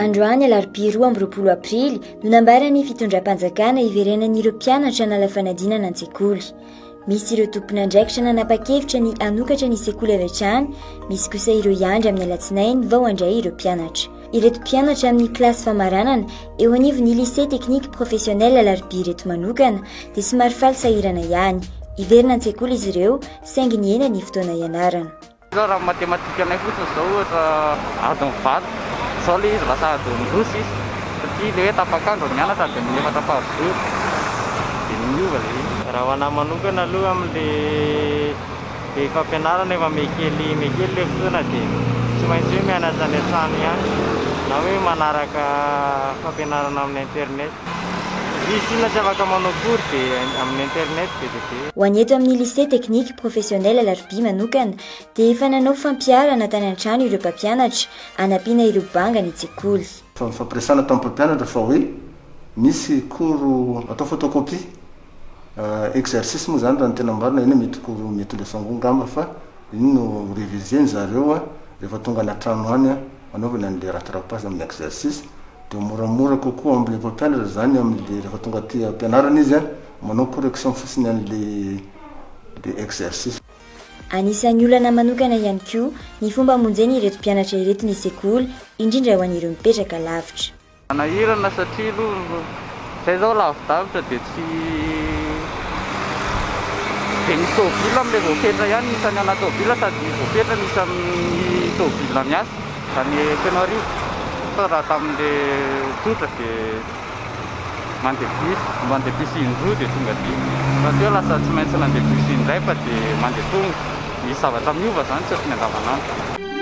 Androany alarobia 2 aprily no nambarany fitondram-panjakana iverenan'ireo mpianatra nala fanadinana an-tsekoly. Misy ireo tompon'andraikitra nanapa-kevitra ny anokatra ny sekoly avy hatrany, misy kosa ireo iandry amin'ny alatsinainy vao handray ireo mpianatra. Ireto mpianatra amin'ny kilasy famaranana eo anivon'ny lycée technique professionnel alarobia ireto manokana dia somary faly sahirana ihany. Iverina an-tsekoly izy ireo saingy ny ena ny fotoana ianarana. Raha matematika anay fotsiny zao ohatra adiny valo zao le izy lasa adiny roa izy satria le hoe tapakandro mianatra dia ny efatra fahavolo dia miova le raha ho anahy manokana aloha amin'le fampianarana efa mekely le fotoana dia tsy maintsy hoe mianatra any an-trano ihany na hoe manaraka fampianarana amin'ny internet. Misy na tsy afaka manao cours dia amin'ny internet dia ho any eto amin'ny lycée technique professionnel alarobia manokana dia efa nanao fampiarana tany an-trano ireo mpampianatra hanampiana ireo banga ny tsekoly. Fampiresana tamin'ny mpampianatra fa hoe misy cours atao photocopie exercice moa zany raha ny tena marina iny mety cours mety leçon ngamba fa iny no révisé zareo rehefa tonga any an-trano any anaovana an'le rattrapage amin'ny exercice. Dia moramora kokoa amin'le mpampianatra zany amin'le rehefa tonga aty ampianarana izy manao correction fotsiny an'le exercice. Anisan'ny olana manokana ihany koa ny fomba hamonjeny ireto mpianatra ireto ny sekoly indrindra ho an'ireo mipetraka lavitra. Manahirana satria aloha izay zao lavidavitra dia tsy dia ny tôbila amin'ilay voapetra ihany isany ana tôbila sady voapetra misy amin'ny tôbila miasa zany Fianario. Raha tamin'ilay tsotra dia mandeha bus indroa dia tonga dia fa teo lasa tsy maintsy nandeha bus indray fa dia mandeha tonga. Misy zavatra miova zany tsy ny andavanandro.